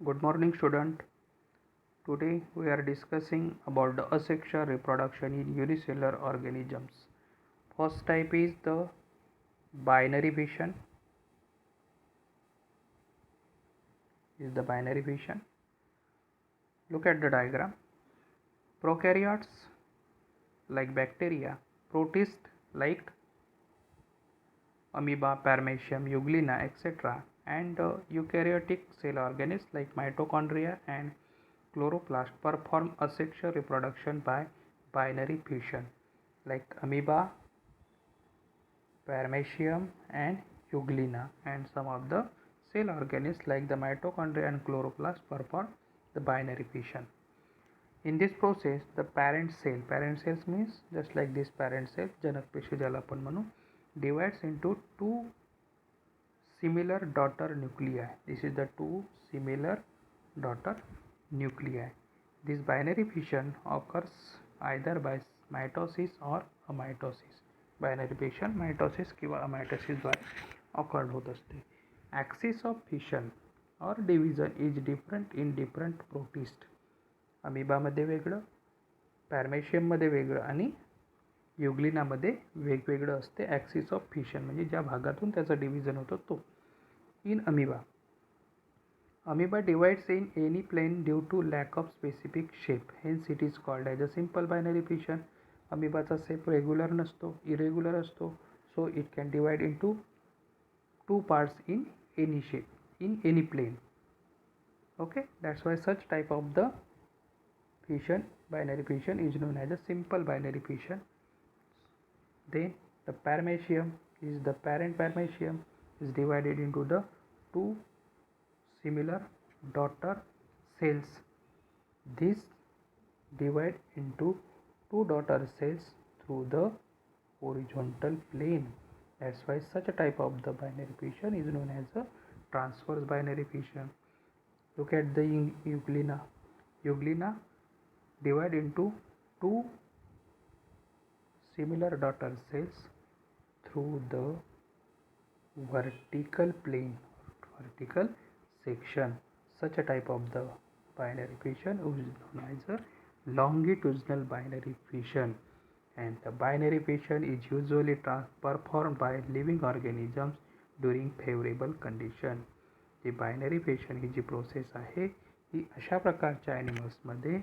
Good morning, student. Today we are discussing about the asexual reproduction in unicellular organisms. First type is the binary fission. Look at the diagram. Prokaryotes like bacteria, protists like amoeba, paramecium, euglena, etc. and eukaryotic cell organisms like mitochondria and chloroplast perform asexual reproduction by binary fission like amoeba, paramecium and euglena, and some of the cell organisms like the mitochondria and chloroplast perform the binary fission. In this process, the parent cells means just like this parent cell, जनक पेशी ज्याला आपण म्हणू, divides into two similar daughter nuclei. This is the two similar daughter nuclei. This binary fission occurs either by mitosis or amitosis. Binary fission mitosis किंवा amitosis द्वारे occurred होत असते. Axis of fission or division is different in different protists. अमिबामध्ये वेगळं, पॅरमेशियममध्ये वेगळं आणि युग्लिनामध्ये वेगवेगळं असते. Axis of fission म्हणजे ज्या भागातून त्याचं डिव्हिजन होतं तो. In amoeba divides in any plane due to lack of specific shape, hence it is called as a simple binary fission. अमिबाचा शेप रेग्युलर नसतो, इरेग्युलर असतो, so it can divide in two parts in any shape, in any plane. Okay, that's why such type of the fission, binary fission, is known as a simple binary fission. Then the paramecium is the parent paramecium is divided into the two similar daughter cells. This divide into two daughter cells through the horizontal plane. That's why such a type of the binary fission is known as a transverse binary fission. Look at the euglena. Euglena divide into two similar daughter cells through the vertical plane, vertical section. Such a type of the binary fission is known as a longitudinal binary fission. And the binary fission is usually performed by living organisms during favorable condition. G binary fission he G process आहे ही अशा प्रकारच्या ॲनिमल्समध्ये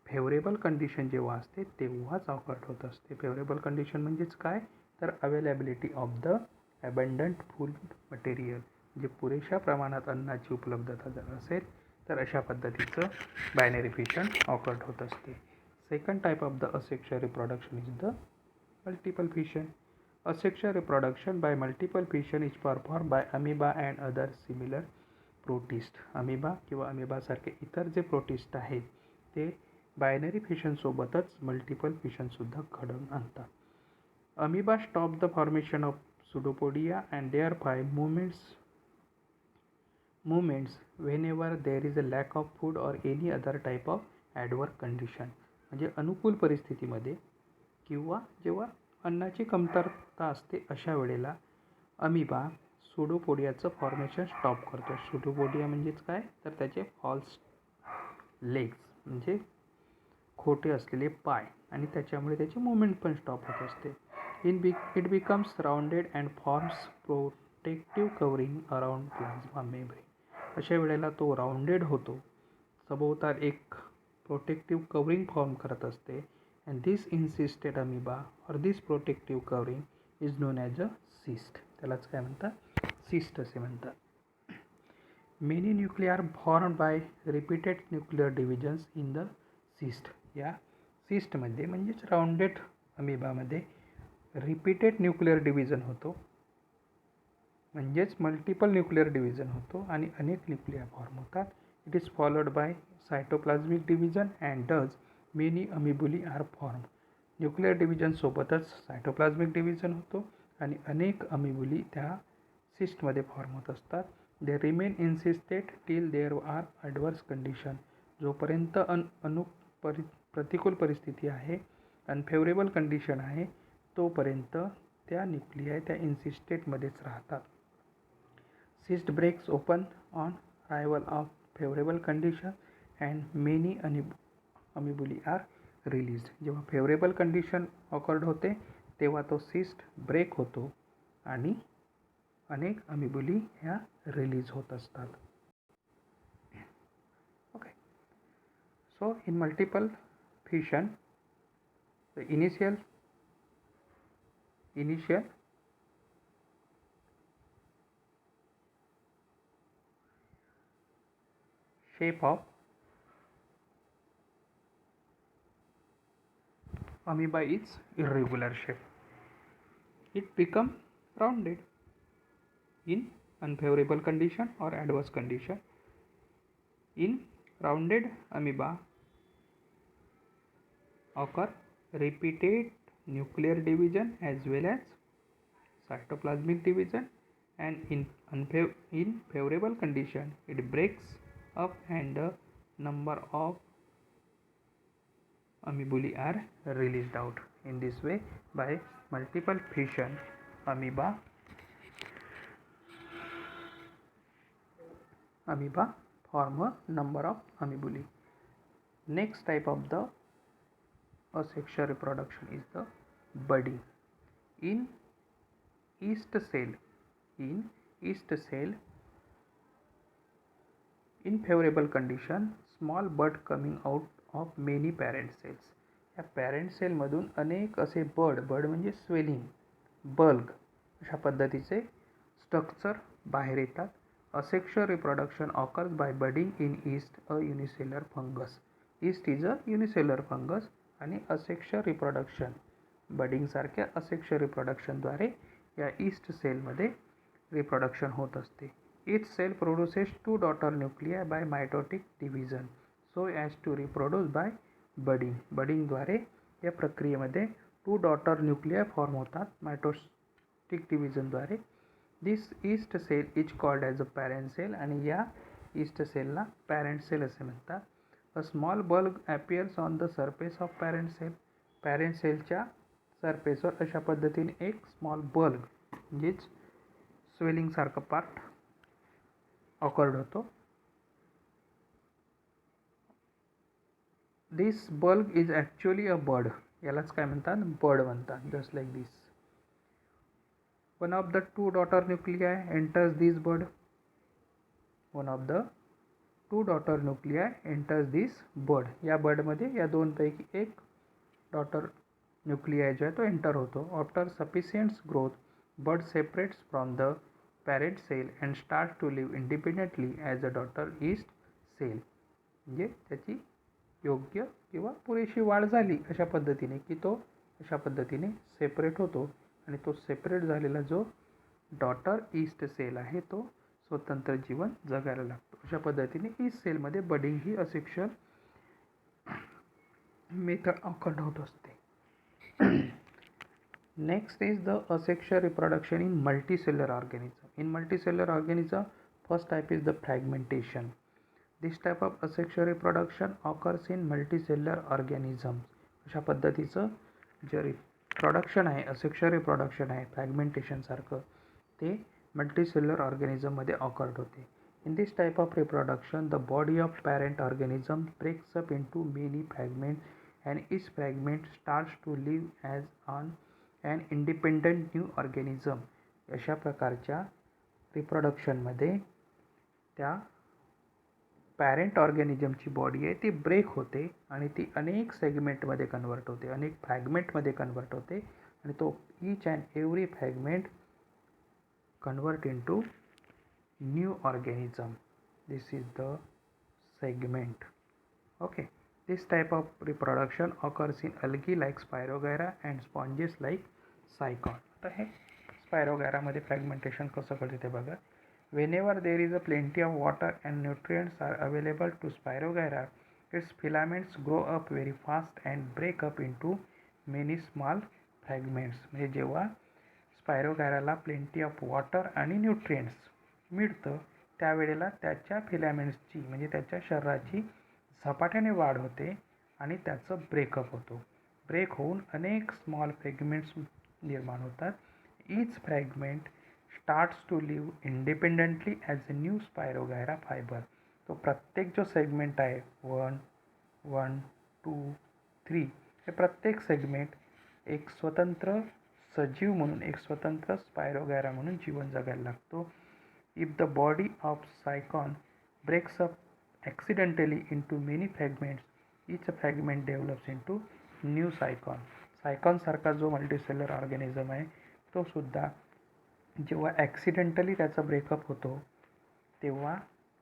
favourable condition जेव्हा असते तेव्हाच awkward होत असते. Favourable condition म्हणजेच काय, तर availability of the abundant food material, जे पुरेशा प्रमाणात अन्नाची उपलब्धता जर असेल तर अशा पद्धतीचं बायनरी फिशन ऑकर्ड होत असते. Second type of the asexual reproduction is the multiple fission. Asexual reproduction by multiple fission is performed by amoeba and other similar protists. Amoeba किंवा अमिबासारखे इतर जे प्रोटिस्ट आहेत ते बायनरी फिशनसोबतच मल्टिपल फिशनसुद्धा घडवून आणतात. Amoeba stop the formation of pseudopodia and thereby movements whenever there is a lack of food or any other type of adverse condition. म्हणजे अनुकूल परिस्थितीमध्ये किंवा जेव्हा अन्नाची कमतरता असते अशा वेळेला अमिबा सुडोपोडियाचं फॉर्मेशन स्टॉप करतो. सुडोपोडिया म्हणजेच काय, तर त्याचे फॉल्स लेग्स म्हणजे खोटे असलेले पाय, आणि त्याच्यामुळे त्याची मुवमेंट पण स्टॉप होत असते. It becomes rounded and forms protective covering around plasma membrane. अशा वेळेला तो राउंडेड होतो, सभोवताल एक प्रोटेक्टिव्ह कवरिंग फॉर्म करत असते. And this encysted amoeba or this protective covering is known as a cyst. त्यालाच काय म्हणतात, cyst असे म्हणतात. Many nuclei are formed by repeated nuclear divisions in the cyst. या cystमध्ये म्हणजेच राउंडेड अमिबामध्ये रिपीटेड न्यूक्लिअर डिव्हिजन होतो, म्हणजेच मल्टिपल न्यूक्लिअर डिव्हिजन होतो आणि अनेक न्यूक्लिया फॉर्म होतात. It is followed by cytoplasmic division and thus many amoebulae are form. Nuclear डिव्हिजनसोबतच सायटोप्लाझ्मिक डिव्हिजन होतो आणि अनेक अमिबुली त्या सिस्टमध्ये फॉर्म होत असतात. They remain encysted till there are adverse condition. जोपर्यंत प्रतिकूल परिस्थिती आहे, अनफेवरेबल कंडिशन आहे, तोपर्यंत त्या न्यूक्लियाय त्या इन्सिस्टेटमध्येच राहतात. Cyst breaks open on arrival of favorable condition and many amoebulae are release. जेव्हा फेवरेबल कंडिशन ऑकर्ड होते तेव्हा तो सिस्ट ब्रेक होतो आणि अनेक अमिबुली ह्या रिलीज होत असतात. Okay. So in multiple fission the initial shape of amoeba is irregular shape. It become rounded in unfavorable condition or adverse condition. In rounded amoeba occur repeated nuclear division as well as cytoplasmic division, and in favorable condition it breaks up and the number of amoebulae are released out. In this way, by multiple fission, amoeba form a number of amoebulae. Next type of the asexual reproduction is the budding. In yeast cell, in favorable condition, small bud coming out of many parent cells. या parent सेलमधून अनेक असे बड म्हणजे swelling, bulge अशा पद्धतीचे structure बाहेर येतात. Asexual reproduction occurs by budding in yeast a unicellular fungus. Yeast is a unicellular fungus आणि asexual reproduction बडिंगसारख्या असेक्शुअल रिप्रोडक्शनद्वारे या ईस्ट सेलमध्ये रिप्रोडक्शन होत असते. Each cell produces 2 daughter nuclei by mitotic division so as to reproduce by budding. बडिंगद्वारे या प्रक्रियेमध्ये 2 daughter nuclei फॉर्म होतात मायटोटिक डिव्हिजनद्वारे. This yeast cell is called as a parent cell आणि या ईस्ट सेलला पॅरेंट सेल असे म्हणतात. A small bulb appears on the surface of parent cell. Parent सेलच्या सरफेसवर अशा पद्धतीने एक स्मॉल बल्ब म्हणजेच स्वेलिंगसारखं पार्ट ऑकर्ड होतो. दिस बल्ब इज ॲक्च्युअली अ बड. यालाच काय म्हणतात, बड म्हणतात. Just like this. One of the 2 daughter nuclei enters this bud. One of the 2 daughter nuclei enters this bud. या बडमध्ये या दोनपैकी एक डॉटर न्यूक्लियाय जो आहे तो एंटर होतो. After sufficient growth bud separates from the parent cell and start to live independently as a daughter yeast cell. म्हणजे त्याची योग्य किंवा पुरेशी वाढ झाली अशा पद्धतीने की तो अशा पद्धतीने सेपरेट होतो आणि तो सेपरेट झालेला जो डॉटर ईस्ट सेल आहे तो स्वतंत्र जीवन जगायला लागतो. अशा पद्धतीने ईस्ट सेलमध्ये बडिंग ही असेक्शुअल मेथड ऑकर्ड होत असते. Next is the asexual reproduction in multicellular organism. In multicellular organism, first type is the fragmentation. This type of asexual reproduction occurs in multicellular organisms. अशा पद्धतीचं जे रिप्रोडक्शन आहे, asexual reproduction आहे fragmentation सारखं, ते multicellular ऑर्गॅनिझममध्ये awkward होते. In this type of reproduction, the body of parent organism breaks up into many fragments and each fragment starts to live as an independent new organism. अशा प्रकारच्या रिप्रोडक्शनमध्ये त्या parent ऑर्गॅनिझमची body आहे ती break होते आणि ती अनेक सेगमेंटमध्ये कन्वर्ट होते, अनेक फ्रॅगमेंटमध्ये कन्वर्ट होते आणि तो each and every fragment convert into new organism. This is the segment. Okay. This type of reproduction occurs in algae like Spirogyra and sponges like Cycon. आता हे स्पायरोगॅरामध्ये फ्रॅगमेंटेशन कसं करते ते बघा. Whenever there is a plenty of water and nutrients are available to Spirogyra, its filaments grow up very fast and break up into many small fragments. म्हणजे जेव्हा स्पायरोगॅराला plenty of water आणि nutrients मिळतं त्यावेळेला त्याच्या फिलामेंट्सची म्हणजे त्याच्या शरीराची झपाट्याने वाढ होते आणि त्याचं ब्रेकअप होतो. ब्रेक होऊन अनेक स्मॉल फ्रॅगमेंट्स निर्माण होतात. Each fragment starts to live independently as a new spirogyra fibre. तो प्रत्येक जो सेगमेंट आहे 1, 1, 2, 3 हे प्रत्येक सेगमेंट एक स्वतंत्र सजीव म्हणून, एक स्वतंत्र स्पायरोगॅरा म्हणून जीवन जगायला लागतो. If the body of Sycon breaks up accidentally into many fragments, each fragment develops into new Sycon. सायकॉनसारखा जो मल्टीसेलर ऑर्गॅनिझम आहे तो सुद्धा जेव्हा ॲक्सिडेंटली त्याचा ब्रेकअप होतो तेव्हा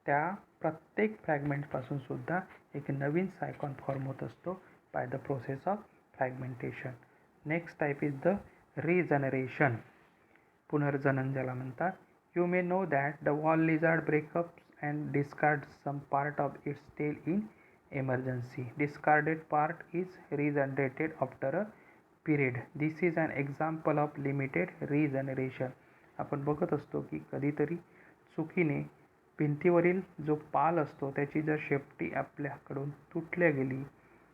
त्या प्रत्येक फ्रॅगमेंटपासून सुद्धा एक नवीन सायकॉन फॉर्म होत असतो by the process of fragmentation. Next type is the regeneration, पुनर्जनन ज्याला म्हणतात. You may know that the wall lizard breakups and discard some part of its tail in emergency. Discarded part is regenerated after a period. This is an example of limited regeneration. आपण बघत असतो की कधीतरी चुकीने भिंतीवरील जो पाल असतो त्याची जर शेपटी आपल्याकडून तुटल्या गेली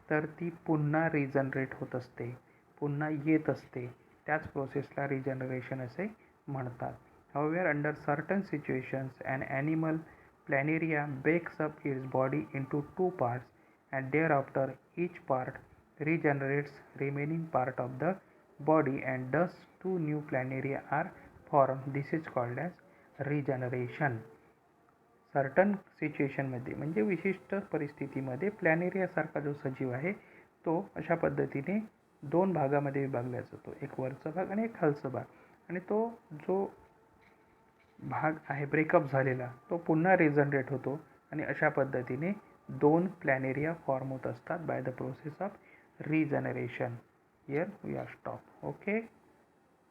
तर ती पुन्हा रिजनरेट होत असते, पुन्हा येत असते. त्याच प्रोसेसला रिजनरेशन असे म्हणतात. However, under certain situations an animal planaria breaks up its body into two parts and thereafter each part regenerates remaining part of the body and thus two new planaria are formed. This is called as regeneration. Certain सिच्युएशनमध्ये म्हणजे विशिष्ट परिस्थितीमध्ये प्लॅनेरियासारखा जो सजीव आहे तो अशा पद्धतीने दोन भागामध्ये विभागला जातो, एक वरचा भाग आणि एक खालचा भाग. आणि तो जो भाग आहे ब्रेकअप झालेला तो पुन्हा रिजनरेट होतो आणि अशा पद्धतीने दोन प्लॅनेरिया फॉर्म होत असतात by the process of regeneration. Here we are stop. Okay.